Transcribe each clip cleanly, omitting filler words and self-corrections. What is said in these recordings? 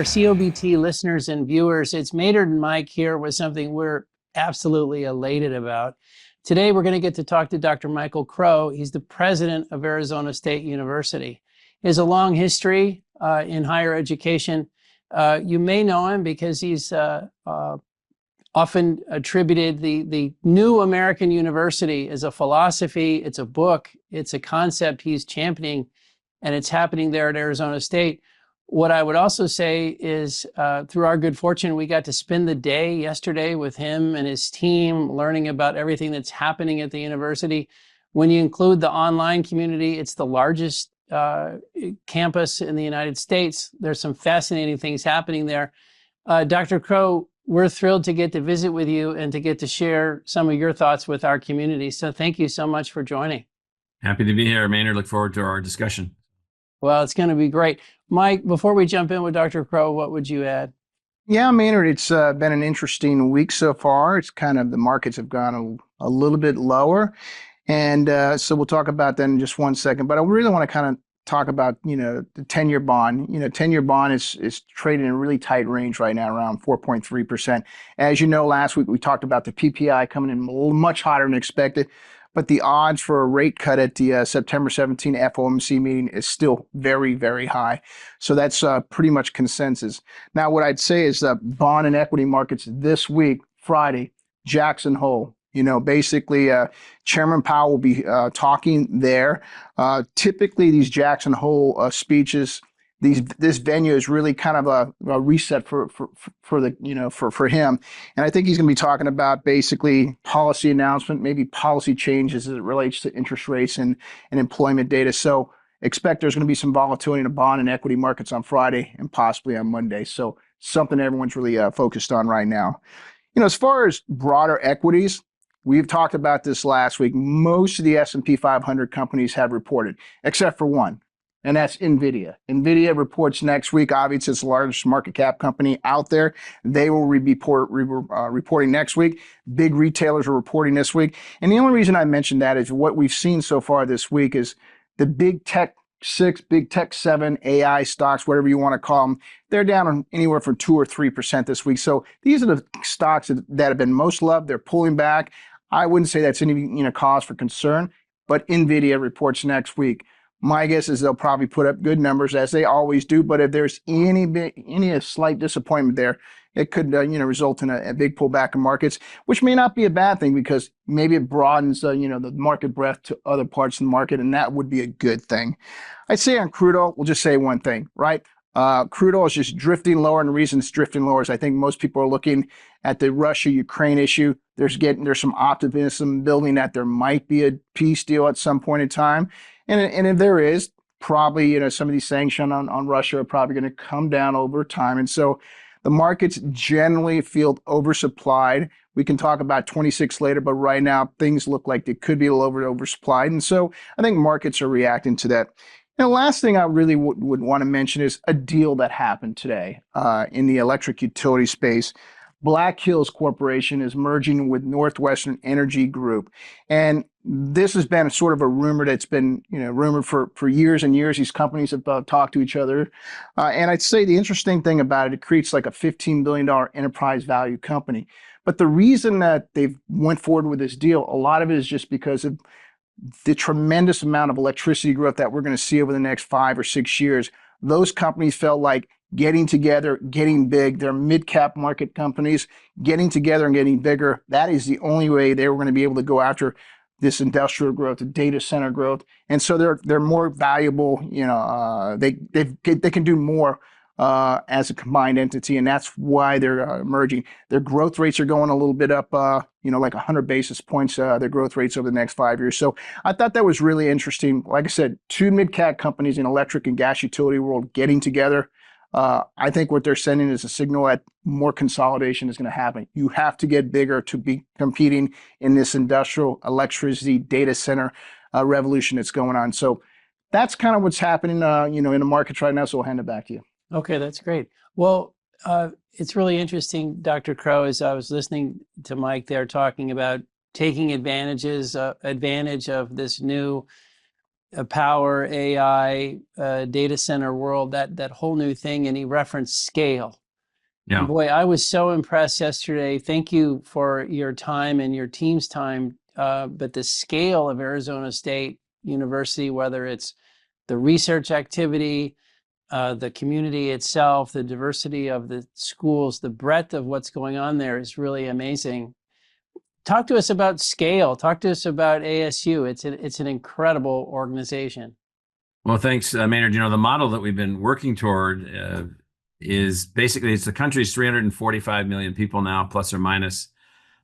our COBT listeners and viewers. It's Maynard and Mike here with something we're absolutely elated about. Today, we're going to get to talk to Dr. Michael Crow. He's the president of Arizona State University. He has a long history in higher education. You may know him because he's often attributed the new American university as a philosophy. It's a book. It's a concept he's championing, and it's happening there at Arizona State. What I would also say is through our good fortune, we got to spend the day yesterday with him and his team learning about everything that's happening at the university. When you include the online community, it's the largest campus in the United States. There's some fascinating things happening there. Dr. Crow, we're thrilled to get to visit with you and to get to share some of your thoughts with our community. So thank you so much for joining. Happy to be here, Maynard. Look forward to our discussion. Well, it's going to be great. Mike, before we jump in with Dr. Crow, what would you add? Yeah, Maynard, it's been an interesting week so far. It's kind of the markets have gone a little bit lower. And so we'll talk about that in just one second. But I really want to kind of talk about, the 10-year bond. 10-year bond is trading in a really tight range right now, around 4.3%. As you know, last week we talked about the PPI coming in much hotter than expected. But the odds for a rate cut at the September 17 FOMC meeting is still very, very high. So that's pretty much consensus. Now, what I'd say is that bond and equity markets this week, Friday, Jackson Hole. Basically, Chairman Powell will be talking there. Typically, these Jackson Hole speeches, this venue is really kind of a reset for him. And I think he's going to be talking about basically policy announcement, maybe policy changes as it relates to interest rates and employment data. So expect there's going to be some volatility in the bond and equity markets on Friday and possibly on Monday. So something everyone's really focused on right now. As far as broader equities, we've talked about this last week. Most of the S&P 500 companies have reported, except for one. And that's NVIDIA. NVIDIA reports next week. Obviously, it's the largest market cap company out there. They will be reporting next week. Big retailers are reporting this week. And the only reason I mentioned that is what we've seen so far this week is the big tech 6, big tech 7, AI stocks, whatever you want to call them, they're down on anywhere from 2 or 3% this week. So these are the stocks that have been most loved. They're pulling back. I wouldn't say that's any cause for concern, but NVIDIA reports next week. My guess is they'll probably put up good numbers as they always do. But if there's any slight disappointment there, it could result in a big pullback in markets, which may not be a bad thing because maybe it broadens the market breadth to other parts of the market, and that would be a good thing. I'd say on crude oil, we'll just say one thing, right? Crude oil is just drifting lower, and the reason it's drifting lower is I think most people are looking at the Russia-Ukraine issue. There's some optimism building that there might be a peace deal at some point in time. And if there is, probably, some of these sanctions on Russia are probably going to come down over time. And so the markets generally feel oversupplied. We can talk about 26 later, but right now things look like they could be a little oversupplied. And so I think markets are reacting to that. The last thing I really would want to mention is a deal that happened today in the electric utility space. Black Hills Corporation is merging with Northwestern Energy Group. And this has been sort of a rumor that's been, rumored for years and years. These companies have talked to each other. And I'd say the interesting thing about it, it creates like a $15 billion enterprise value company. But the reason that they've went forward with this deal, a lot of it is just because of the tremendous amount of electricity growth that we're going to see over the next 5 or 6 years. Those companies felt like getting together, getting big. They're mid-cap market companies. Getting together and getting bigger, that is the only way they were going to be able to go after this industrial growth, the data center growth. And so they're more valuable. They can do more as a combined entity, and that's why they're merging. Their growth rates are going a little bit up, like 100 basis points, their growth rates over the next 5 years. So I thought that was really interesting. Like I said, 2 mid-cap companies in electric and gas utility world getting together. I think what they're sending is a signal that more consolidation is going to happen. You have to get bigger to be competing in this industrial electricity data center revolution that's going on. So that's kind of what's happening, in the markets right now. So I'll hand it back to you. Okay, that's great. Well, it's really interesting, Dr. Crow, as I was listening to Mike there talking about taking advantage of this new power, AI, data center world, that whole new thing, and he referenced scale. And Yeah. boy, I was so impressed yesterday. Thank you for your time and your team's time. But the scale of Arizona State University, whether it's the research activity, the community itself, the diversity of the schools, the breadth of what's going on there is really amazing. Talk to us about scale. Talk to us about ASU. It's an incredible organization. Well, thanks, Maynard. The model that we've been working toward is basically, it's the country's 345 million people now, plus or minus.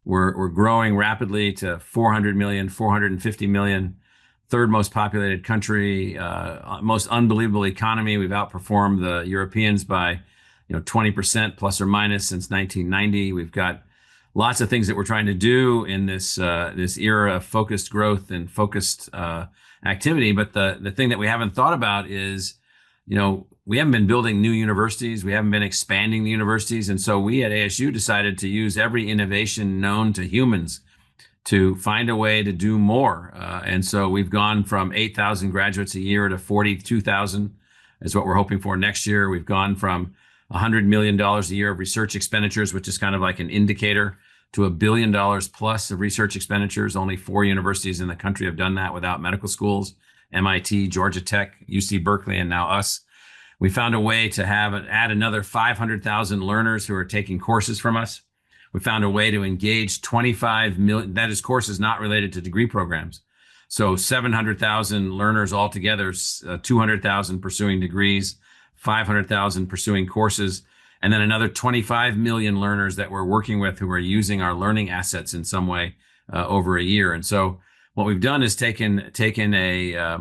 We're growing rapidly to 400 million, 450 million, third most populated country, most unbelievable economy. We've outperformed the Europeans by 20% plus or minus since 1990. We've got lots of things that we're trying to do in this era of focused growth and focused activity. But the thing that we haven't thought about is, we haven't been building new universities. We haven't been expanding the universities. And so we at ASU decided to use every innovation known to humans to find a way to do more. And so we've gone from 8,000 graduates a year to 42,000 is what we're hoping for next year. We've gone from $100 million a year of research expenditures, which is kind of like an indicator, to $1 billion plus of research expenditures. Only 4 universities in the country have done that without medical schools: MIT, Georgia Tech, UC Berkeley, and now us. We found a way to add another 500,000 learners who are taking courses from us. We found a way to engage 25 million, that is courses not related to degree programs. So 700,000 learners altogether, 200,000 pursuing degrees, 500,000 pursuing courses, and then another 25 million learners that we're working with who are using our learning assets in some way over a year. And so what we've done is taken a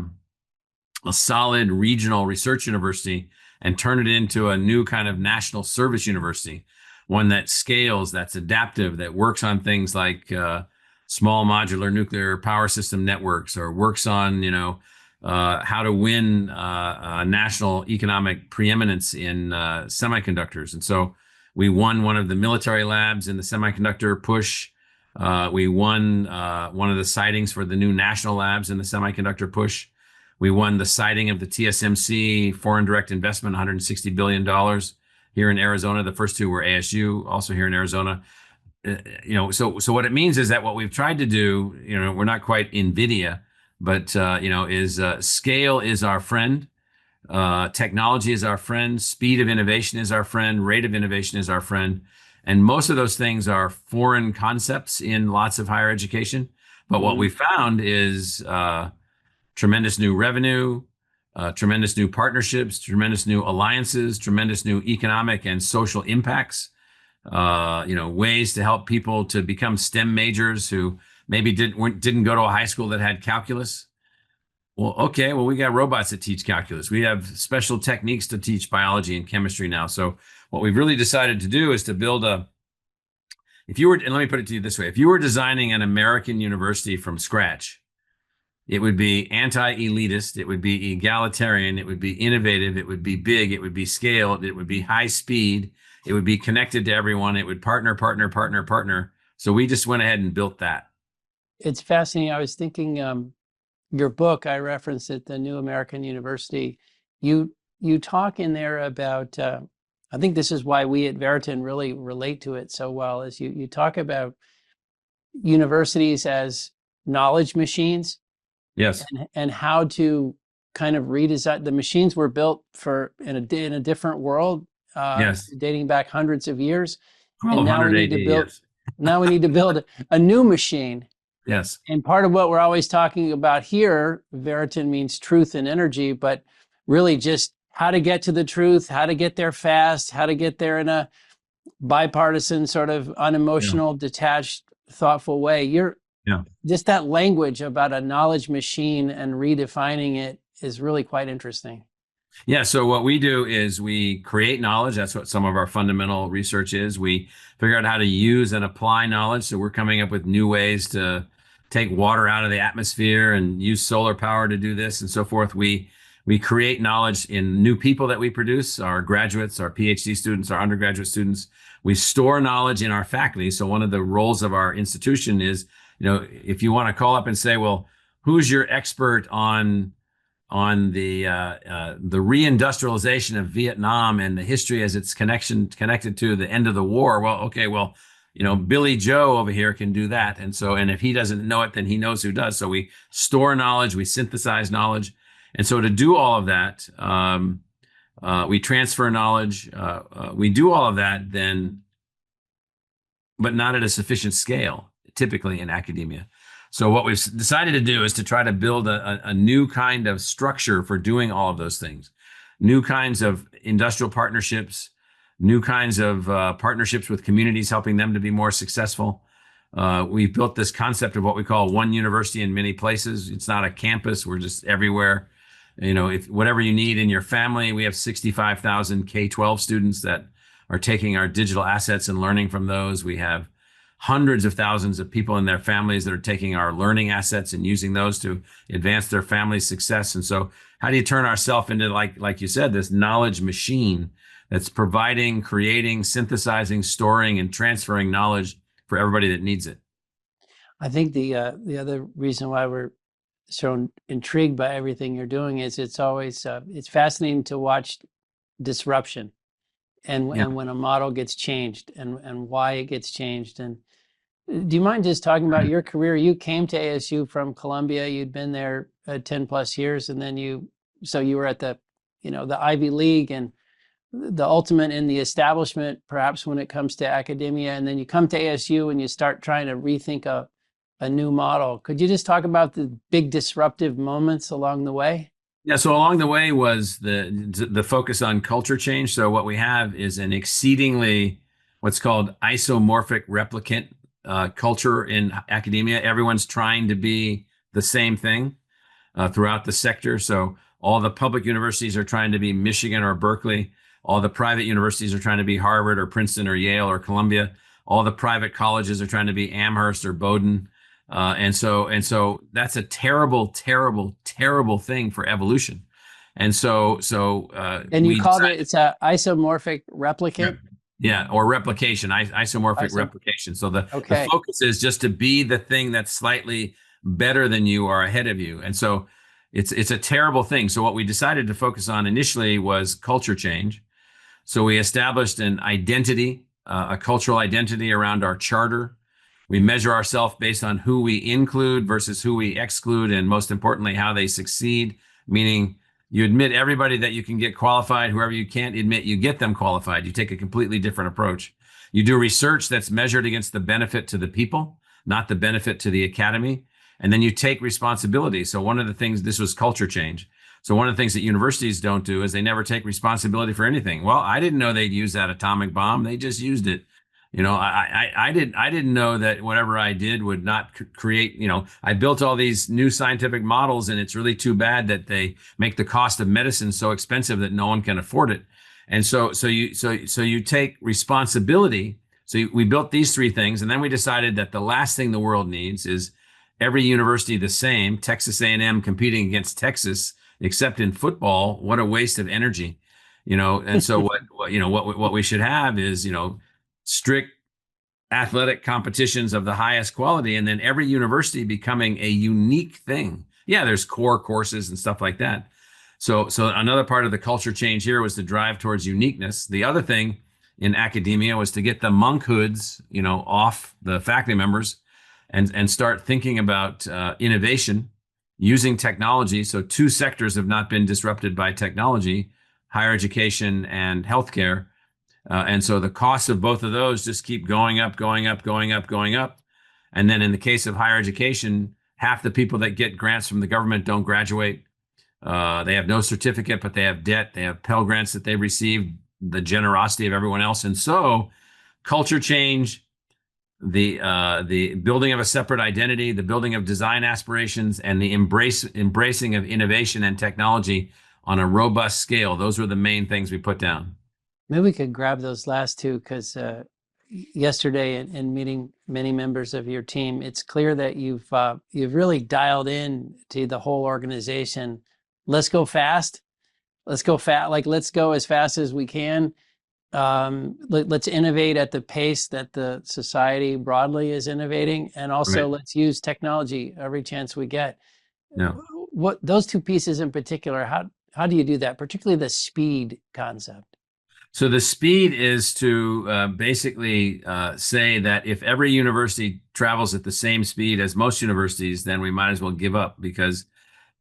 solid regional research university and turn it into a new kind of national service university, one that scales, that's adaptive, that works on things like small modular nuclear power system networks, or works on, how to win national economic preeminence in semiconductors. And so we won one of the military labs in the semiconductor push. We won one of the sightings for the new national labs in the semiconductor push. We won the siting of the TSMC foreign direct investment, $160 billion here in Arizona. The first 2 were ASU, also here in Arizona. So what it means is that what we've tried to do, we're not quite NVIDIA, but is scale is our friend, technology is our friend, speed of innovation is our friend, rate of innovation is our friend, and most of those things are foreign concepts in lots of higher education. But what we found is tremendous new revenue, tremendous new partnerships, tremendous new alliances, tremendous new economic and social impacts. Ways to help people to become STEM majors who maybe didn't go to a high school that had calculus. Well, we got robots that teach calculus. We have special techniques to teach biology and chemistry now. So what we've really decided to do is to build and let me put it to you this way, if you were designing an American university from scratch, it would be anti-elitist, it would be egalitarian, it would be innovative, it would be big, it would be scaled, it would be high speed, it would be connected to everyone, it would partner. So we just went ahead and built that. It's fascinating. I was thinking, your book, I referenced it, The New American University. You talk in there about, I think this is why we at Veriten really relate to it so well, is you talk about universities as knowledge machines. Yes. And how to kind of redesign. The machines were built in a different world, Yes. dating back hundreds of years. Well, and now we need to build. Yes. Now we need to build a new machine. Yes. And part of what we're always talking about here, Veriten means truth and energy, but really just how to get to the truth, how to get there fast, how to get there in a bipartisan, sort of unemotional, detached, thoughtful way. Just that language about a knowledge machine and redefining it is really quite interesting. Yeah, so what we do is we create knowledge. That's what some of our fundamental research is. We figure out how to use and apply knowledge. So we're coming up with new ways to take water out of the atmosphere and use solar power to do this and so forth. We create knowledge in new people that we produce, our graduates, our PhD students, our undergraduate students. We store knowledge in our faculty. So one of the roles of our institution is, if you want to call up and say, well, who's your expert on on the reindustrialization of Vietnam and the history as it's connected to the end of the war. Well, okay, well, Billy Joe over here can do that. And if he doesn't know it, then he knows who does. So we store knowledge, we synthesize knowledge. And so to do all of that, we transfer knowledge, we do all of that then, but not at a sufficient scale, typically in academia. So what we've decided to do is to try to build a new kind of structure for doing all of those things, new kinds of industrial partnerships, new kinds of partnerships with communities, helping them to be more successful. We've built this concept of what we call one university in many places. It's not a campus. We're just everywhere. If whatever you need in your family, we have 65,000 K-12 students that are taking our digital assets and learning from those. We have hundreds of thousands of people in their families that are taking our learning assets and using those to advance their family's success. And so how do you turn ourselves into, like you said, this knowledge machine that's providing, creating, synthesizing, storing, and transferring knowledge for everybody that needs it? I think the other reason why we're so intrigued by everything you're doing is it's always it's fascinating to watch disruption and when a model gets changed and why it gets changed. And do you mind just talking about your career? You came to ASU from Columbia. You'd been there 10 plus years, and then you were at the Ivy League and the ultimate in the establishment, perhaps when it comes to academia, and then you come to ASU and you start trying to rethink a new model. Could you just talk about the big disruptive moments along the way? Yeah, so along the way was the focus on culture change. So what we have is an exceedingly what's called isomorphic replicant culture in academia. Everyone's trying to be the same thing throughout the sector. So all the public universities are trying to be Michigan or Berkeley. All the private universities are trying to be Harvard or Princeton or Yale or Columbia. All the private colleges are trying to be Amherst or Bowdoin. And so that's a terrible, terrible, terrible thing for evolution. And you called it's a isomorphic replicant. Yeah, or replication, isomorphic replication. So the focus is just to be the thing that's slightly better than you or ahead of you. And so it's a terrible thing. So what we decided to focus on initially was culture change. So we established an identity, a cultural identity around our charter. We measure ourselves based on who we include versus who we exclude, and most importantly, how they succeed, meaning you admit everybody that you can get qualified. Whoever you can't admit, you get them qualified. You take a completely different approach. You do research that's measured against the benefit to the people, not the benefit to the academy. And then you take responsibility. So one of the things, this was culture change. So one of the things that universities don't do is they never take responsibility for anything. Well, I didn't know they'd use that atomic bomb. They just used it. I didn't know that whatever I did would not create, I built all these new scientific models, and it's really too bad that they make the cost of medicine so expensive that no one can afford it. And so you take responsibility. So we built these three things, and then we decided that the last thing the world needs is every university the same, Texas A&M competing against Texas, except in football. What a waste of energy, And so what we should have is, strict athletic competitions of the highest quality, and then every university becoming a unique thing. Yeah, there's core courses and stuff like that. So another part of the culture change here was to drive towards uniqueness. The other thing in academia was to get the monkhoods, off the faculty members and start thinking about innovation using technology. So two sectors have not been disrupted by technology, higher education and healthcare. And so the costs of both of those just keep going up, going up, going up, going up. And then in the case of higher education, half the people that get grants from the government don't graduate. They have no certificate, but they have debt. They have Pell Grants that they've received, the generosity of everyone else. And so culture change, the building of a separate identity, the building of design aspirations, and the embracing of innovation and technology on a robust scale. Those were the main things we put down. Maybe we could grab those last two, because yesterday in meeting many members of your team, it's clear that you've really dialed in to the whole organization. Let's go fast. Let's go let's go as fast as we can. Let's innovate at the pace that the society broadly is innovating, and also let's use technology every chance we get. Yeah. what those two pieces in particular, how do you do that, particularly the speed concept? So the speed is to basically say that if every university travels at the same speed as most universities, then we might as well give up because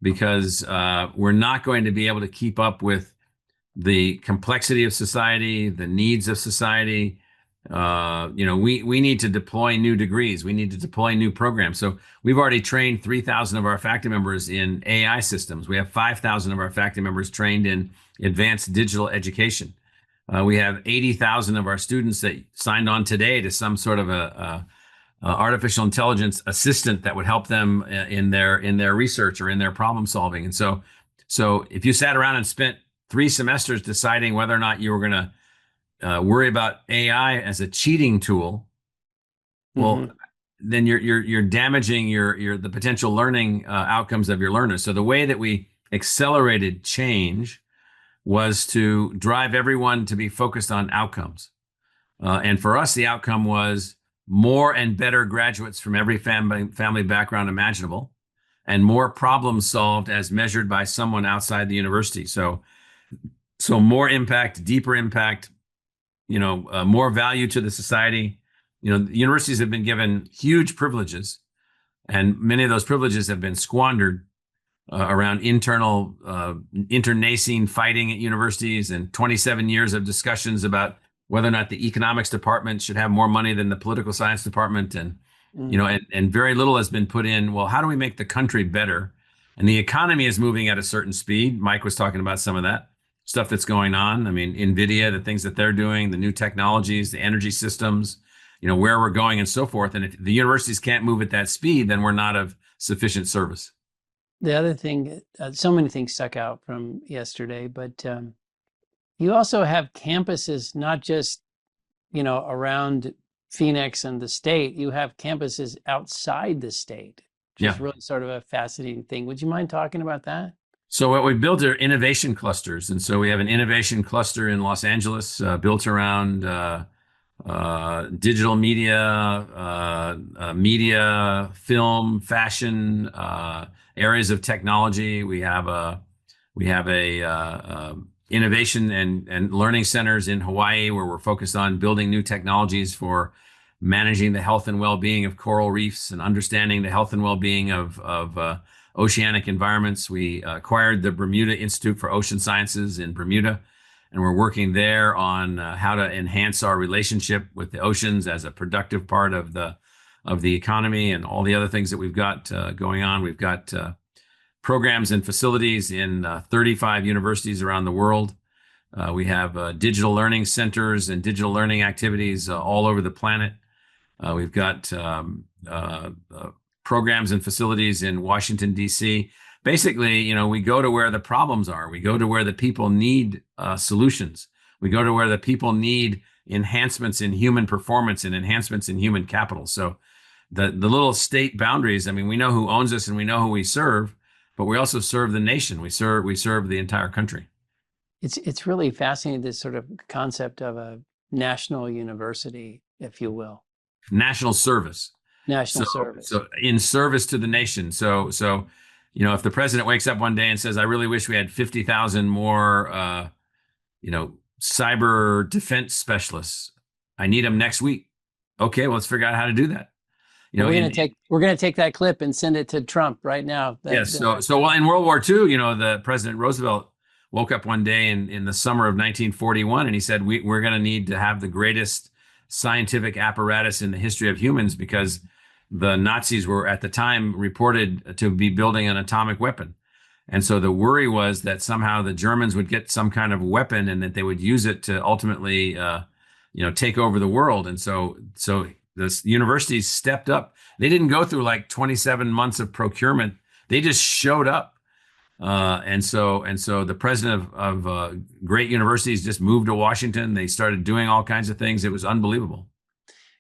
we're not going to be able to keep up with the complexity of society, the needs of society. We need to deploy new degrees. We need to deploy new programs. So we've already trained 3,000 of our faculty members in AI systems. We have 5,000 of our faculty members trained in advanced digital education. We have 80,000 of our students that signed on today to some sort of a artificial intelligence assistant that would help them in their research or in their problem solving. And so if you sat around and spent 3 semesters deciding whether or not you were going to worry about AI as a cheating tool, well, then you're damaging the potential learning outcomes of your learners. So the way that we accelerated change was to drive everyone to be focused on outcomes. And for us, the outcome was more and better graduates from every family background imaginable, and more problems solved as measured by someone outside the university. So more impact, deeper impact, more value to the society. Universities have been given huge privileges, and many of those privileges have been squandered around internecine fighting at universities, and 27 years of discussions about whether or not the economics department should have more money than the political science department. And, and very little has been put in, well, how do we make the country better? And the economy is moving at a certain speed. Mike was talking about some of that stuff that's going on. I mean, NVIDIA, the things that they're doing, the new technologies, the energy systems, where we're going and so forth. And if the universities can't move at that speed, then we're not of sufficient service. The other thing, so many things stuck out from yesterday, but you also have campuses, not just, around Phoenix and the state. You have campuses outside the state, which is really sort of a fascinating thing. Would you mind talking about that? So what we built are innovation clusters. And so we have an innovation cluster in Los Angeles built around digital media, film, fashion, areas of technology. We have a innovation and learning centers in Hawaii where we're focused on building new technologies for managing the health and well-being of coral reefs and understanding the health and well-being of oceanic environments. We acquired the Bermuda Institute for Ocean Sciences in Bermuda, and we're working there on how to enhance our relationship with the oceans as a productive part of the economy and all the other things that we've got going on. We've got programs and facilities in 35 universities around the world. We have digital learning centers and digital learning activities all over the planet. We've got programs and facilities in Washington, D.C. Basically, we go to where the problems are. We go to where the people need solutions. We go to where the people need enhancements in human performance and enhancements in human capital. So the little state boundaries, I mean, we know who owns us and we know who we serve, but we also serve the nation. We serve the entire country. It's really fascinating, this sort of concept of a national university, if you will. National service. National service. So in service to the nation. So if the president wakes up one day and says, I really wish we had 50,000 more, cyber defense specialists, I need them next week. Okay, well, let's figure out how to do that. We're going to take that clip and send it to Trump right now. Yes. So in World War II, the President Roosevelt woke up one day in the summer of 1941, and he said, we're going to need to have the greatest scientific apparatus in the history of humans, because the Nazis were at the time reported to be building an atomic weapon. And so the worry was that somehow the Germans would get some kind of weapon and that they would use it to ultimately, take over the world. And so the universities stepped up. They didn't go through like 27 months of procurement. They just showed up. And so the president of great universities just moved to Washington. They started doing all kinds of things. It was unbelievable.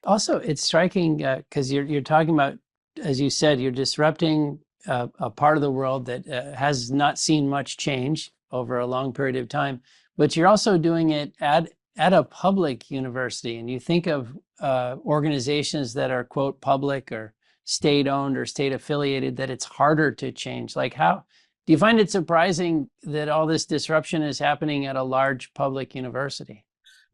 Also, it's striking because you're talking about, as you said, you're disrupting a part of the world that has not seen much change over a long period of time, but you're also doing it at a public university. And you think of organizations that are, quote, public or state-owned or state-affiliated, that it's harder to change. Like how Do you find it surprising that all this disruption is happening at a large public university?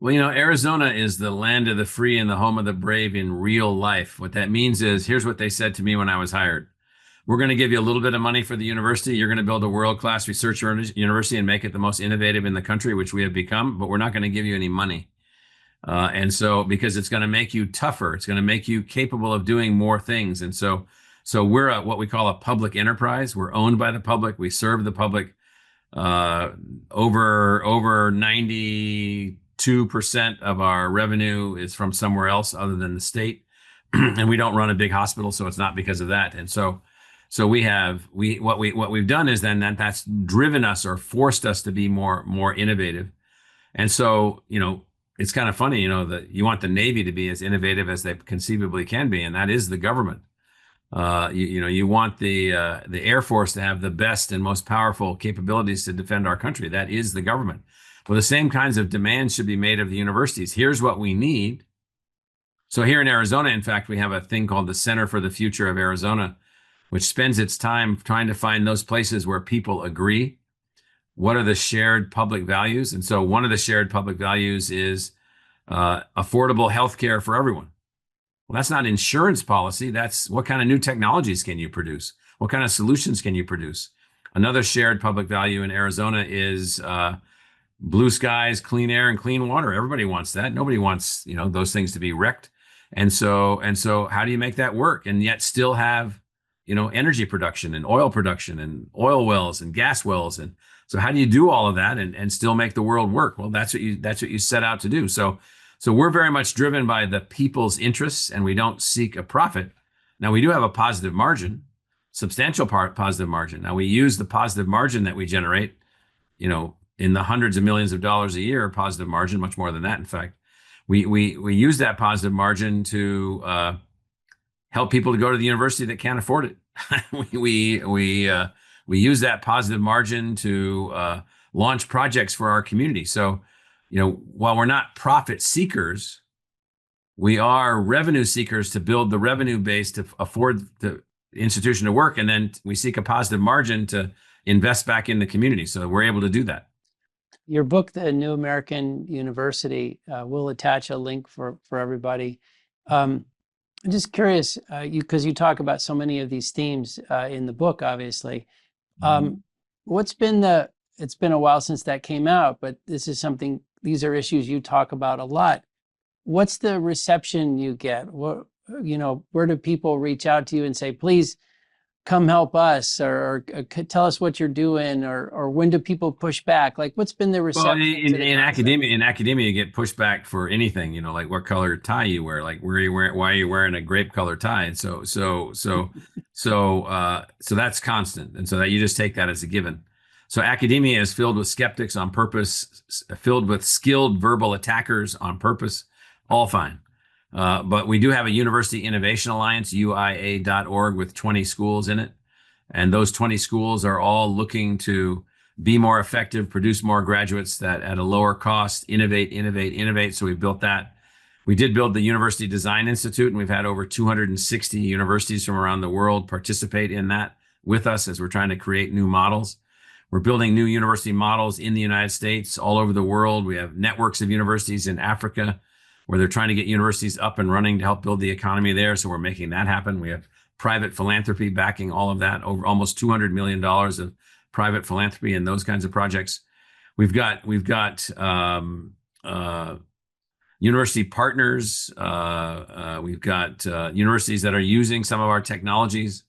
Well, Arizona is the land of the free and the home of the brave in real life. What that means is, here's what they said to me when I was hired. We're going to give you a little bit of money for the university. You're going to build a world-class research university and make it the most innovative in the country, which we have become, but we're not going to give you any money. And so, because it's going to make you tougher, it's going to make you capable of doing more things. And so we're what we call a public enterprise. We're owned by the public. We serve the public. Over 92% of our revenue is from somewhere else other than the state. And we don't run a big hospital, so it's not because of that. And so what we've done is then that's driven us or forced us to be more innovative. And so, it's kind of funny, that you want the Navy to be as innovative as they conceivably can be, and that is the government. You want the Air Force to have the best and most powerful capabilities to defend our country. That is the government. Well, the same kinds of demands should be made of the universities. Here's what we need. So here in Arizona, in fact, we have a thing called the Center for the Future of Arizona, which spends its time trying to find those places where people agree. What are the shared public values? And so one of the shared public values is affordable health care for everyone. Well, that's not insurance policy. That's what kind of new technologies can you produce? What kind of solutions can you produce? Another shared public value in Arizona is blue skies, clean air, and clean water. Everybody wants that. Nobody wants, those things to be wrecked. And so how do you make that work and yet still have, energy production and oil production and oil wells and gas wells? And so how do you do all of that and still make the world work? Well, that's what you set out to do. So we're very much driven by the people's interests, and we don't seek a profit. Now, we do have a positive margin, substantial positive margin. Now, we use the positive margin that we generate, in the hundreds of millions of dollars a year, positive margin, much more than that, in fact. We use that positive margin to help people to go to the university that can't afford it. We use that positive margin to launch projects for our community. So, while we're not profit seekers, we are revenue seekers to build the revenue base to afford the institution to work. And then we seek a positive margin to invest back in the community. So we're able to do that. Your book, The New American University, we'll attach a link for everybody. I'm just curious, because you talk about so many of these themes in the book, obviously. It's been a while since that came out, but these are issues you talk about a lot. What's the reception you get? Where do people reach out to you and say, please come help us, or tell us what you're doing, or when do people push back? Like, what's been the reception? Well, in academia, you get pushback for anything, like what color tie you wear, like why are you wearing a grape color tie? And so that's constant. And so that you just take that as a given. So academia is filled with skeptics on purpose, filled with skilled verbal attackers on purpose, all fine. But we do have a University Innovation Alliance, UIA.org, with 20 schools in it. And those 20 schools are all looking to be more effective, produce more graduates that at a lower cost, innovate. So we built that. We did build the University Design Institute, and we've had over 260 universities from around the world participate in that with us as we're trying to create new models. We're building new university models in the United States, all over the world. We have networks of universities in Africa where they're trying to get universities up and running to help build the economy there. So we're making that happen. We have private philanthropy backing all of that, over almost $200 million of private philanthropy in those kinds of projects. We've got university partners. We've got universities that are using some of our technologies.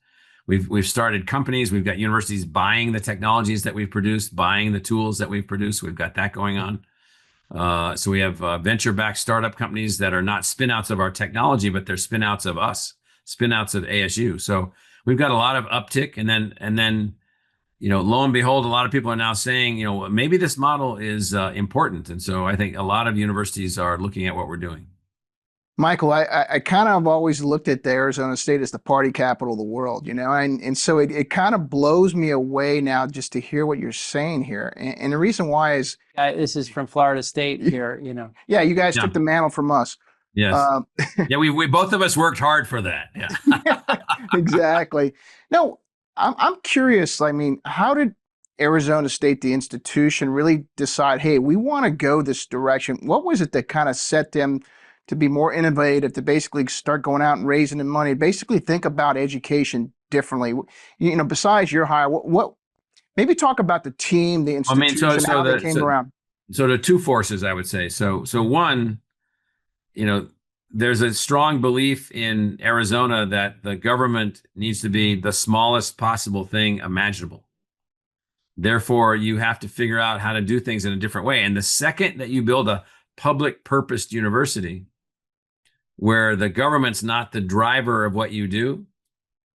We've started companies. We've got universities buying the technologies that we've produced, buying the tools that we've produced. We've got that going on. So we have venture-backed startup companies that are not spin-outs of our technology, but they're spin-outs of us, spin-outs of ASU. So we've got a lot of uptick, and then lo and behold, a lot of people are now saying, maybe this model is important. And so I think a lot of universities are looking at what we're doing. Michael, I kind of always looked at the Arizona State as the party capital of the world, and so it kind of blows me away now just to hear what you're saying here. And the reason why is this is from Florida State here, Yeah, you guys took the mantle from us. Yes. Yeah, we both of us worked hard for that. Yeah. Exactly. No, I'm curious. I mean, how did Arizona State, the institution, really decide, hey, we want to go this direction? What was it that kind of set them to be more innovative, to basically start going out and raising the money, basically think about education differently? You know, besides your hire, what maybe talk about the team, the I mean, institution, how they came around. so there are two forces, I would say. So one, there's a strong belief in Arizona that the government needs to be the smallest possible thing imaginable. Therefore, you have to figure out how to do things in a different way. And the second that you build a public purposed university where the government's not the driver of what you do,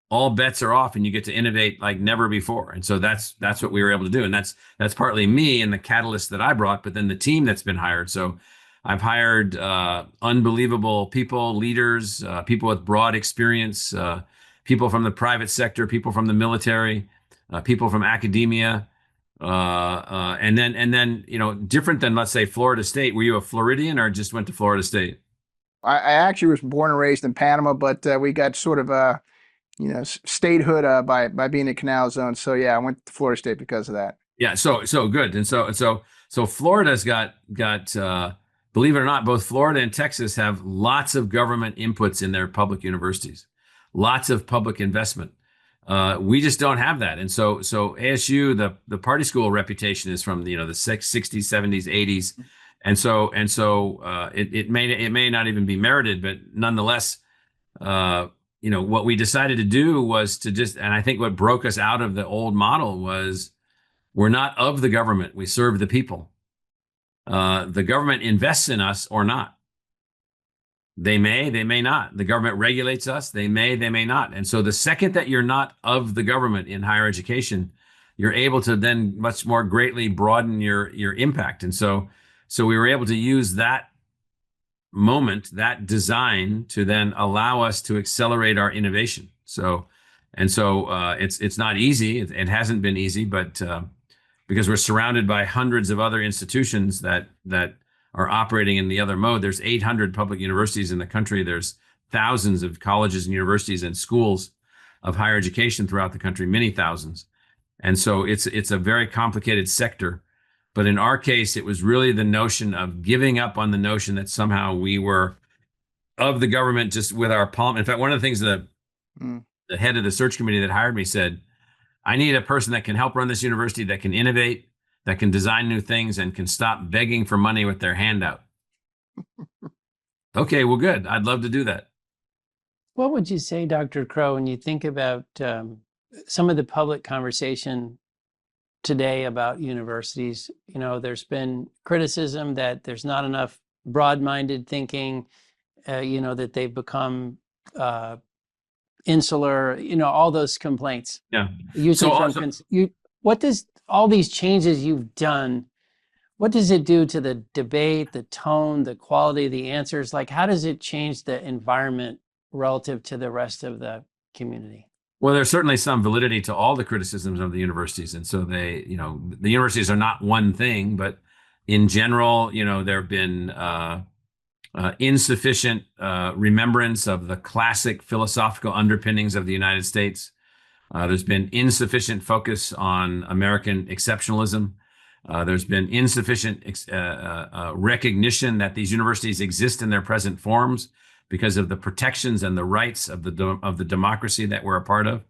all bets are off and you get to innovate like never before. And so that's what we were able to do. And that's partly me and the catalyst that I brought, but then the team that's been hired. So I've hired unbelievable people, leaders, people with broad experience, people from the private sector, people from the military, people from academia, and then different than, let's say, Florida State. Were you a Floridian or just went to Florida State? I actually was born and raised in Panama, but we got sort of statehood by being in Canal Zone. So yeah, I went to Florida State because of that. Yeah, so good. And so Florida's got believe it or not, both Florida and Texas have lots of government inputs in their public universities, lots of public investment. We just don't have that. And so ASU, the party school reputation is from the 60s, 70s, 80s. And so it may not even be merited, but nonetheless, what we decided to do was to and I think what broke us out of the old model was we're not of the government, we serve the people. The government invests in us or not. They may not. The government regulates us. They may not. And so the second that you're not of the government in higher education, you're able to then much more greatly broaden your impact. And so we were able to use that moment, that design, to then allow us to accelerate our innovation. It's not easy. It hasn't been easy, but because we're surrounded by hundreds of other institutions that are operating in the other mode. There's 800 public universities in the country. There's thousands of colleges and universities and schools of higher education throughout the country, many thousands. And so it's a very complicated sector. But in our case, it was really the notion of giving up on the notion that somehow we were of the government just with our palm. In fact, one of the things the head of the search committee that hired me said, I need a person that can help run this university, that can innovate, that can design new things, and can stop begging for money with their hand out. Okay, well, good. I'd love to do that. What would you say, Dr. Crow, when you think about some of the public conversation today about universities? There's been criticism that there's not enough broad-minded thinking, that they've become insular, all those complaints. Yeah. What does all these changes you've done, what does it do to the debate, the tone, the quality of the answers? Like, how does it change the environment relative to the rest of the community? Well, there's certainly some validity to all the criticisms of the universities. And so the universities are not one thing, but in general, there have been insufficient remembrance of the classic philosophical underpinnings of the United States. There's been insufficient focus on American exceptionalism. There's been insufficient recognition that these universities exist in their present forms because of the protections and the rights of the democracy that we're a part of.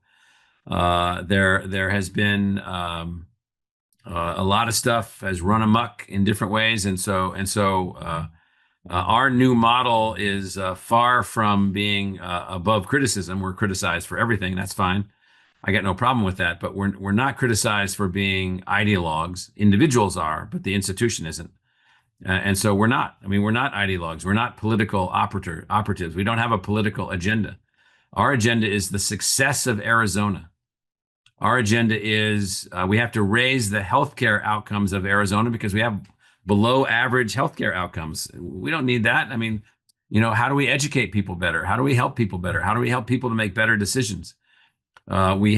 There has been a lot of stuff has run amok in different ways, and so our new model is far from being above criticism. We're criticized for everything. That's fine. I got no problem with that. But we're not criticized for being ideologues. Individuals are, but the institution isn't. And so we're not. I mean, we're not ideologues. We're not political operatives. We don't have a political agenda. Our agenda is the success of Arizona. Our agenda is we have to raise the healthcare outcomes of Arizona because we have below average healthcare outcomes. We don't need that. I mean, how do we educate people better? How do we help people better? How do we help people to make better decisions? We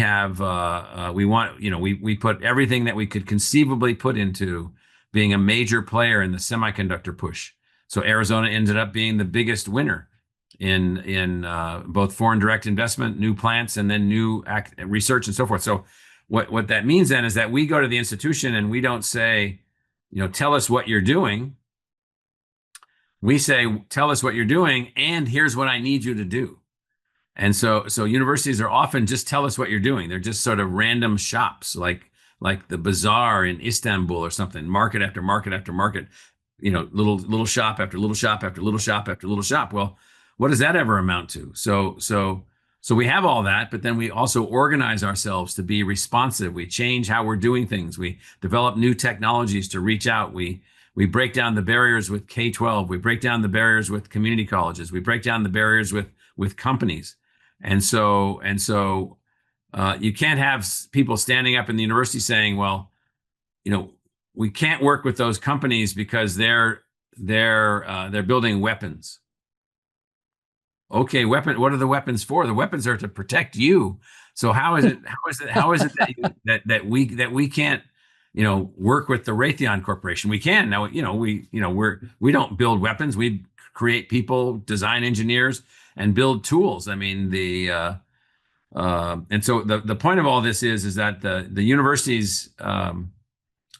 put everything that we could conceivably put into being a major player in the semiconductor push. So Arizona ended up being the biggest winner. in both foreign direct investment, new plants, and then new research and so forth. So what that means then is that we go to the institution and we don't say, tell us what you're doing. We say, tell us what you're doing, and here's what I need you to do. And so universities are often just tell us what you're doing. They're just sort of random shops, like the bazaar in Istanbul or something, market after market after market, little shop after little shop after little shop after little shop. Well, what does that ever amount to? So we have all that, but then we also organize ourselves to be responsive. We change how we're doing things. We develop new technologies to reach out. We break down the barriers with K-12. We break down the barriers with community colleges. We break down the barriers with companies. And so you can't have people standing up in the university saying, well, we can't work with those companies because they're building weapons. Okay, what are the weapons for? The weapons are to protect you. So how is it that we can't work with the Raytheon Corporation? We can now. We don't build weapons. We create people, design engineers, and build tools. I mean, and so the point of all this is that the universities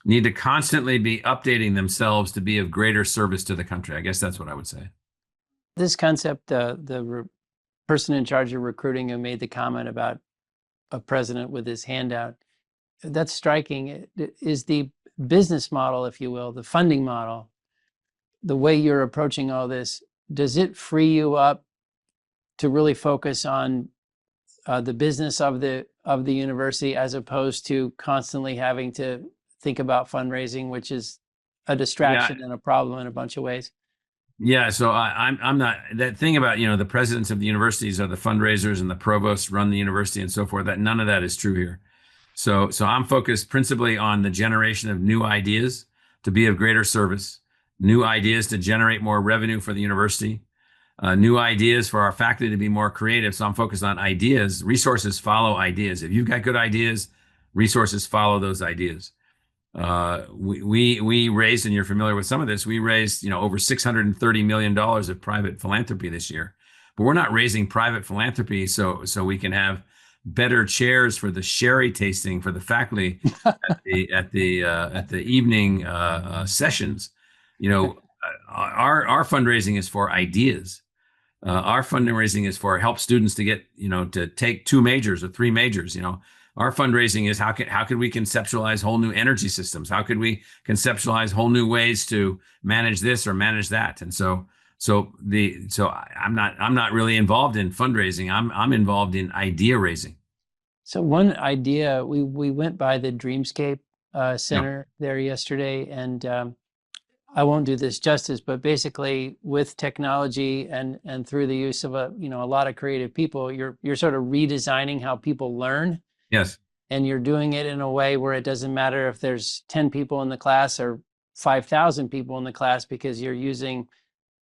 need to constantly be updating themselves to be of greater service to the country. I guess that's what I would say. This concept, the person in charge of recruiting who made the comment about a president with his hand out, that's striking. Is the business model, if you will, the funding model, the way you're approaching all this, does it free you up to really focus on the business of the university as opposed to constantly having to think about fundraising, which is a distraction and a problem in a bunch of ways? Yeah, so I'm not, that thing about, the presidents of the universities are the fundraisers and the provosts run the university and so forth, that none of that is true here. So I'm focused principally on the generation of new ideas to be of greater service, new ideas to generate more revenue for the university, new ideas for our faculty to be more creative. So I'm focused on ideas. Resources follow ideas. If you've got good ideas, resources follow those ideas. We raised, and you're familiar with some of this, we raised, over $630 million of private philanthropy this year. But we're not raising private philanthropy so we can have better chairs for the sherry tasting for the faculty at the evening sessions. Our fundraising is for ideas. Our fundraising is for help students to get, to take 2 majors or 3 majors. Our fundraising is how could we conceptualize whole new energy systems? How could we conceptualize whole new ways to manage this or manage that? And so I'm not really involved in fundraising. I'm involved in idea raising. So one idea, we went by the Dreamscape Center there yesterday, and I won't do this justice, but basically with technology and through the use of a lot of creative people, you're sort of redesigning how people learn. Yes. And you're doing it in a way where it doesn't matter if there's 10 people in the class or 5,000 people in the class, because you're using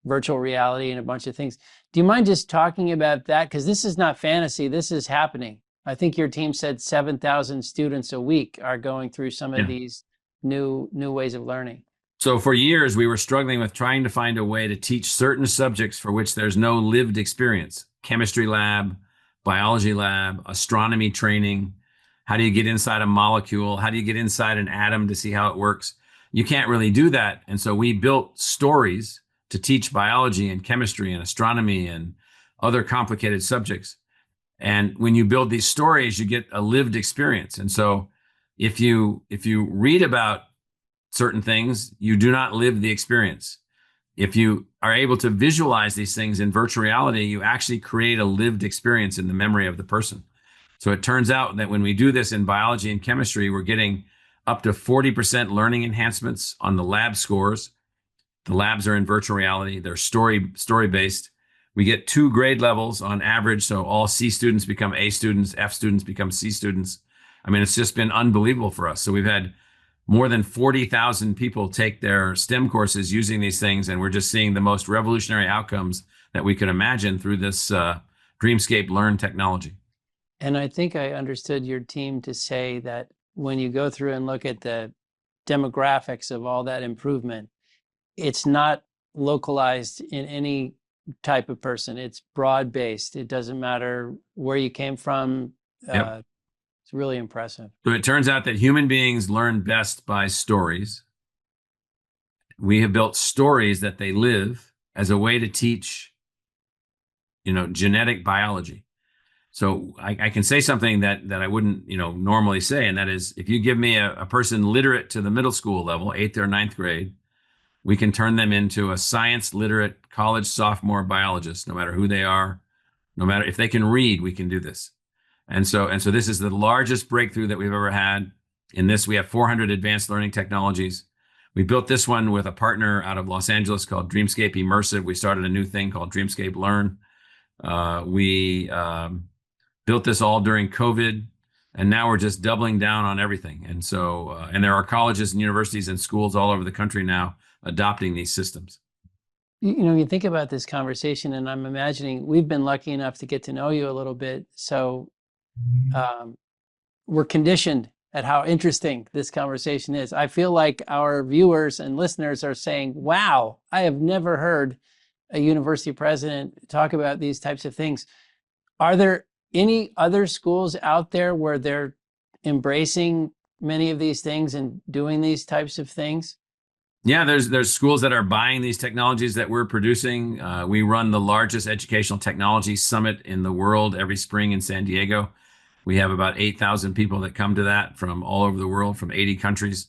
virtual reality and a bunch of things. Do you mind just talking about that? Because this is not fantasy, this is happening. I think your team said 7,000 students a week are going through some of these new ways of learning. So for years, we were struggling with trying to find a way to teach certain subjects for which there's no lived experience. Chemistry lab, biology lab, astronomy training. How do you get inside a molecule? How do you get inside an atom to see how it works? You can't really do that. And so we built stories to teach biology and chemistry and astronomy and other complicated subjects. And when you build these stories, you get a lived experience. And so if you read about certain things, you do not live the experience. If you are able to visualize these things in virtual reality, you actually create a lived experience in the memory of the person. So it turns out that when we do this in biology and chemistry, we're getting up to 40% learning enhancements on the lab scores. The labs are in virtual reality. They're story-based. We get 2 grade levels on average. So all C students become A students, F students become C students. I mean, it's just been unbelievable for us. So we've had more than 40,000 people take their STEM courses using these things, and we're just seeing the most revolutionary outcomes that we could imagine through this Dreamscape Learn technology. And I think I understood your team to say that when you go through and look at the demographics of all that improvement, it's not localized in any type of person. It's broad based. It doesn't matter where you came from. Yep. It's really impressive. So it turns out that human beings learn best by stories. We have built stories that they live as a way to teach, genetic biology. So I can say something that I wouldn't, normally say, and that is, if you give me a person literate to the middle school level, 8th or 9th grade, we can turn them into a science literate college sophomore biologist, no matter who they are, no matter if they can read, we can do this. And so this is the largest breakthrough that we've ever had. In this, we have 400 advanced learning technologies. We built this one with a partner out of Los Angeles called Dreamscape Immersive. We started a new thing called Dreamscape Learn. We built this all during COVID, and now we're just doubling down on everything. And so, and there are colleges and universities and schools all over the country now adopting these systems. You think about this conversation, and I'm imagining we've been lucky enough to get to know you a little bit. So we're conditioned at how interesting this conversation is. I feel like our viewers and listeners are saying, wow, I have never heard a university president talk about these types of things. Are there any other schools out there where they're embracing many of these things and doing these types of things? Yeah, there's schools that are buying these technologies that we're producing. We run the largest educational technology summit in the world every spring in San Diego. We have about 8,000 people that come to that from all over the world, from 80 countries.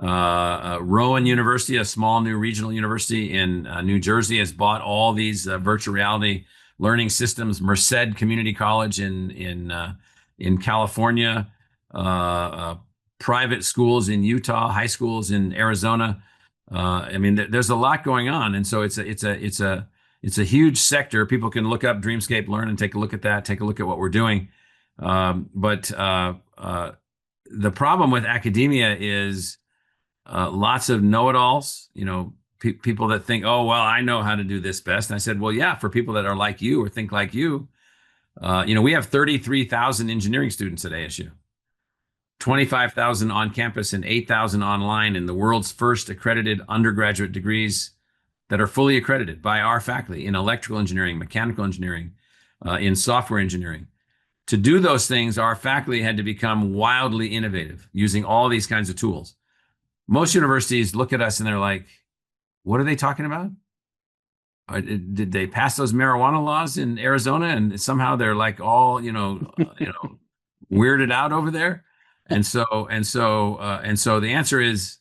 Rowan University, a small new regional university in New Jersey, has bought all these virtual reality learning systems. Merced Community College in California, private schools in Utah, high schools in Arizona. There's a lot going on, and so it's a huge sector. People can look up Dreamscape Learn and take a look at that. Take a look at what we're doing. But the problem with academia is lots of know-it-alls. People that think, oh, well, I know how to do this best. And I said, well, yeah, for people that are like you or think like you, we have 33,000 engineering students at ASU. 25,000 on campus and 8,000 online in the world's first accredited undergraduate degrees that are fully accredited by our faculty in electrical engineering, mechanical engineering, in software engineering. To do those things, our faculty had to become wildly innovative using all these kinds of tools. Most universities look at us and they're like, what are they talking about? Did they pass those marijuana laws in Arizona and somehow they're like all, weirded out over there? And so the answer is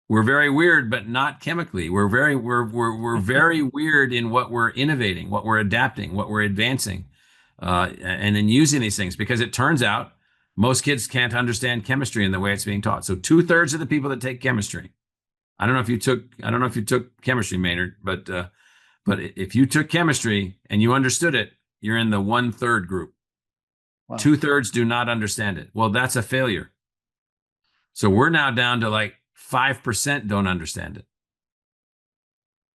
we're very weird, but not chemically. We're very weird in what we're innovating, what we're adapting, what we're advancing, and then using these things, because it turns out most kids can't understand chemistry in the way it's being taught. So 2/3 of the people that take chemistry, I don't know if you took chemistry, Maynard, but if you took chemistry and you understood it, you're in the 1/3 group. Wow. 2/3 do not understand it. Well, that's a failure. So we're now down to like 5% don't understand it.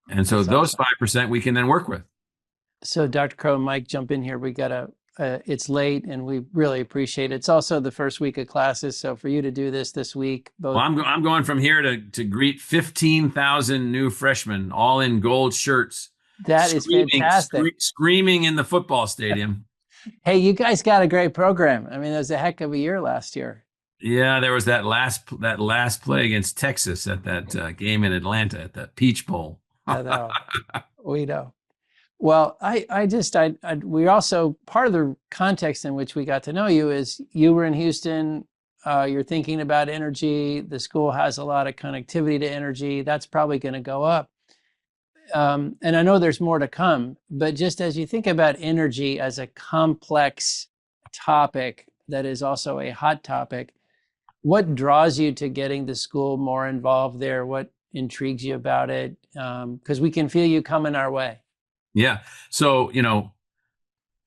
And so those 5% we can then work with. So Dr. Crow and Mike, jump in here. We got it's late and we really appreciate it. It's also the first week of classes. So for you to do this week, both. Well, I'm going from here to greet 15,000 new freshmen, all in gold shirts. That is fantastic. Screaming in the football stadium. Hey, you guys got a great program. I mean, it was a heck of a year last year. Yeah, there was that last play against Texas at that game in Atlanta at the Peach Bowl. I know. We know. Well, we also, part of the context in which we got to know you is you were in Houston. You're thinking about energy. The school has a lot of connectivity to energy. That's probably going to go up. And I know there's more to come, but just as you think about energy as a complex topic that is also a hot topic, what draws you to getting the school more involved there? What intrigues you about it? Because we can feel you coming our way. Yeah. So,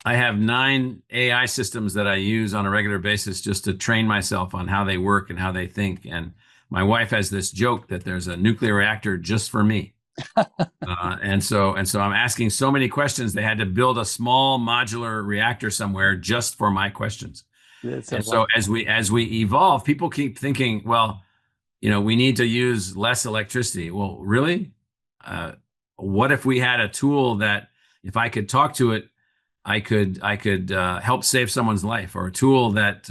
I have 9 AI systems that I use on a regular basis just to train myself on how they work and how they think. And my wife has this joke that there's a nuclear reactor just for me. And so I'm asking so many questions. They had to build a small modular reactor somewhere just for my questions. So as we evolve, people keep thinking, well, we need to use less electricity. Well, really? what if we had a tool that if I could talk to it, I could help save someone's life, or a tool that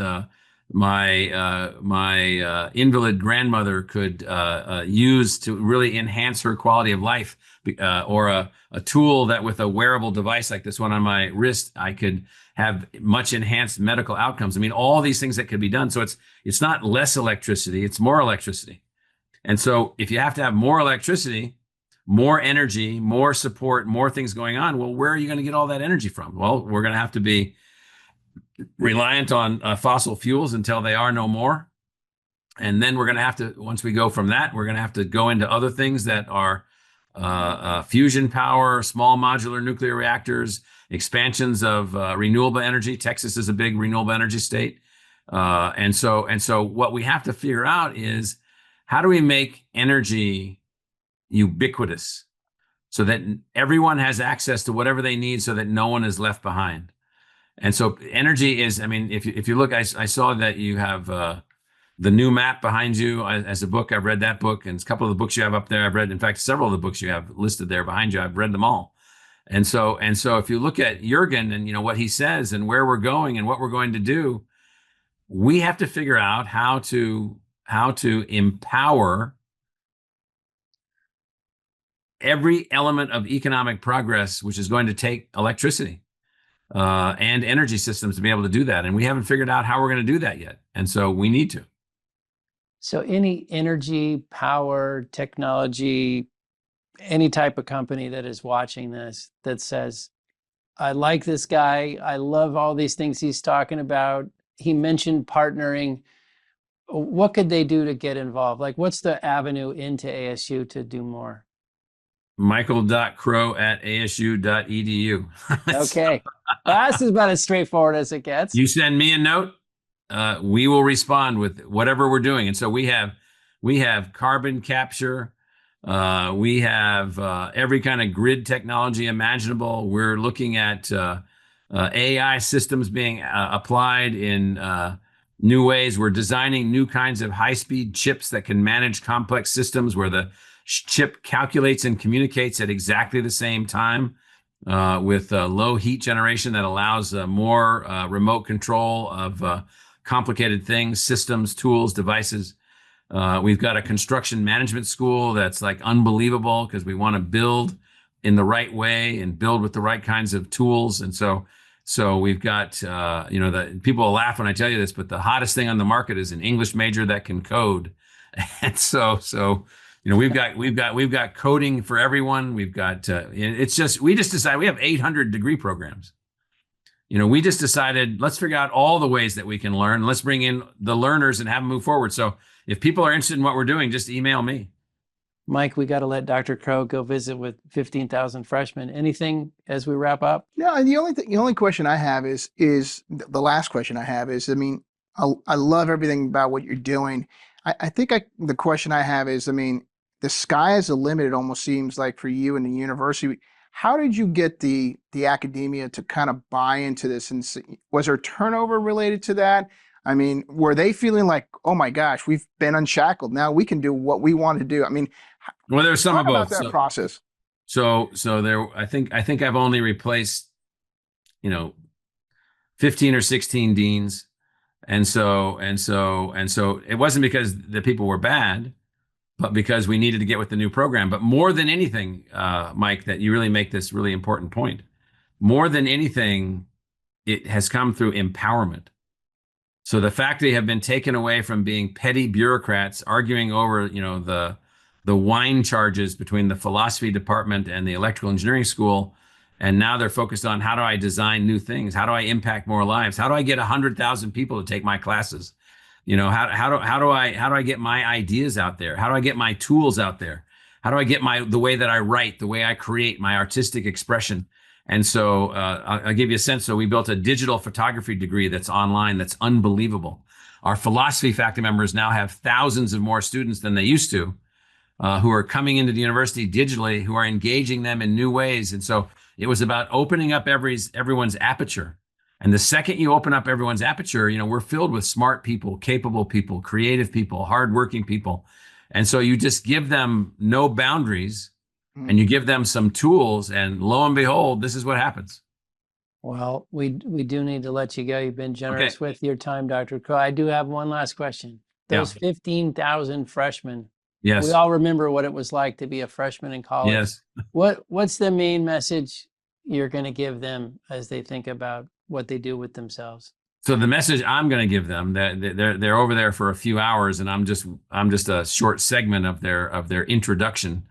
my invalid grandmother could use to really enhance her quality of life, or a tool that with a wearable device like this one on my wrist, I could have much enhanced medical outcomes. I mean, all these things that could be done. So it's not less electricity, it's more electricity. And so if you have to have more electricity, more energy, more support, more things going on, well, where are you going to get all that energy from? Well, we're going to have to be reliant on fossil fuels until they are no more. And then we're going to have to, once we go from that, we're going to have to go into other things that are fusion power, small modular nuclear reactors, expansions of renewable energy. Texas is a big renewable energy state. And so what we have to figure out is, how do we make energy ubiquitous so that everyone has access to whatever they need, so that no one is left behind? And so energy is, I mean, if you look, I saw that you have the new map behind you as a book. I've read that book, and a couple of the books you have up there I've read. In fact, several of the books you have listed there behind you, I've read them all. And so if you look at Jürgen and what he says and where we're going and what we're going to do, we have to figure out how to empower every element of economic progress, which is going to take electricity and energy systems to be able to do that. And we haven't figured out how we're going to do that yet. And so we need to. So any energy, power, technology, any type of company that is watching this that says, I like this guy, I love all these things he's talking about, he mentioned partnering, what could they do to get involved? Like, what's the avenue into ASU to do more? michael.crow@asu.edu. Okay. That's about as straightforward as it gets. You send me a note, we will respond with whatever we're doing. And so we have carbon capture, we have every kind of grid technology imaginable. We're looking at AI systems being applied in new ways. We're designing new kinds of high-speed chips that can manage complex systems where the chip calculates and communicates at exactly the same time, with low heat generation that allows more remote control of complicated things, systems, tools, devices. We've got a construction management school that's like unbelievable, because we want to build in the right way and build with the right kinds of tools. And so we've got, the people will laugh when I tell you this, but the hottest thing on the market is an English major that can code. And so we've got coding for everyone. We've got, we just decided we have 800 degree programs. We just decided, let's figure out all the ways that we can learn. Let's bring in the learners and have them move forward. So if people are interested in what we're doing, just email me. Mike, we got to let Dr. Crow go visit with 15,000 freshmen. Anything as we wrap up? No, the only question I have is the last question I have is, I mean, I love everything about what you're doing. I think the question I have is, I mean, the sky is the limit. It almost seems like for you and the university. How did you get the academia to kind of buy into this? And was there turnover related to that? I mean, were they feeling like, oh my gosh, we've been unshackled, now we can do what we want to do? I mean, well, there's some of both. That process. So there, I think I've only replaced, 15 or 16 deans. And so it wasn't because the people were bad, but because we needed to get with the new program. But more than anything, Mike, that you really make this really important point. More than anything, it has come through empowerment. So the faculty have been taken away from being petty bureaucrats arguing over, the wine charges between the philosophy department and the electrical engineering school. And now they're focused on, how do I design new things? How do I impact more lives? How do I get 100,000 people to take my classes? How do I get my ideas out there? How do I get my tools out there? How do I get the way that I write, the way I create, my artistic expression? And so I'll give you a sense. So we built a digital photography degree that's online, that's unbelievable. Our philosophy faculty members now have thousands of more students than they used to, who are coming into the university digitally, who are engaging them in new ways. And so it was about opening up everyone's aperture. And the second you open up everyone's aperture, we're filled with smart people, capable people, creative people, hardworking people. And so you just give them no boundaries, and you give them some tools, and lo and behold, this is what happens. Well, we do need to let you go. You've been generous Okay. with your time, Dr. Crow. I do have one last question. Those 15,000 freshmen, Yes. we all remember what it was like to be a freshman in college. Yes. What's the main message you're going to give them as they think about what they do with themselves? So the message I'm going to give them, that they're over there for a few hours, and I'm just a short segment of their introduction.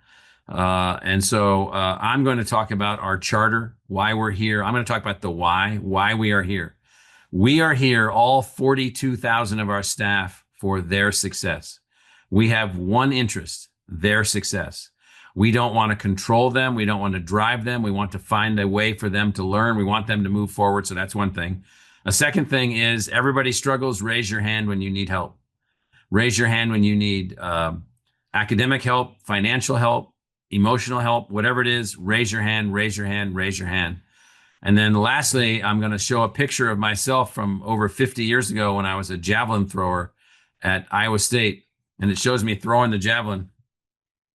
And so I'm going to talk about our charter, why we're here. I'm going to talk about the why we are here. We are here, all 42,000 of our staff, for their success. We have one interest, their success. We don't want to control them. We don't want to drive them. We want to find a way for them to learn. We want them to move forward. So that's one thing. A second thing is, everybody struggles. Raise your hand when you need help. Raise your hand when you need academic help, financial help, emotional help, whatever it is. Raise your hand, raise your hand, raise your hand. And then lastly, I'm going to show a picture of myself from over 50 years ago when I was a javelin thrower at Iowa State. And it shows me throwing the javelin.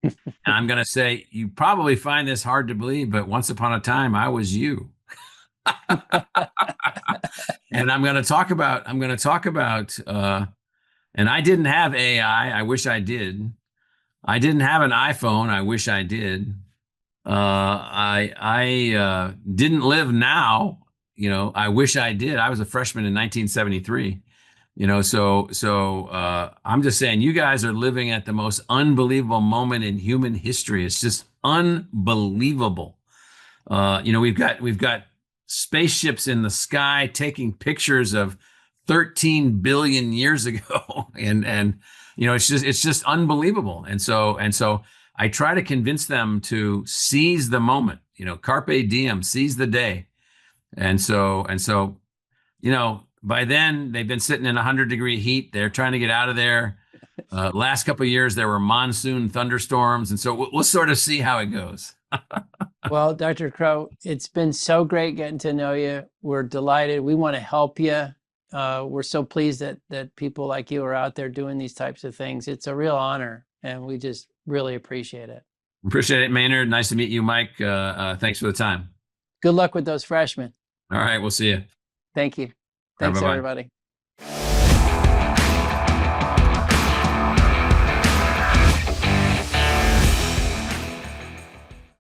And I'm going to say, you probably find this hard to believe, but once upon a time, I was you. And I'm going to talk about, and I didn't have AI. I wish I did. I didn't have an iPhone. I wish I did. I didn't live now. I wish I did. I was a freshman in 1973. So I'm just saying, you guys are living at the most unbelievable moment in human history. It's just unbelievable. We've got spaceships in the sky taking pictures of 13 billion years ago, and it's just unbelievable. And so I try to convince them to seize the moment. Carpe diem, seize the day. And so by then they've been sitting in 100-degree heat. They're trying to get out of there. Last couple of years there were monsoon thunderstorms, and so we'll sort of see how it goes. Well, Dr. Crow, it's been so great getting to know you. We're delighted. We want to help you. We're so pleased that people like you are out there doing these types of things. It's a real honor, and we just really appreciate it. Appreciate it, Maynard. Nice to meet you, Mike. Thanks for the time. Good luck with those freshmen. All right, we'll see you. Thank you. Thanks, Bye-bye. everybody.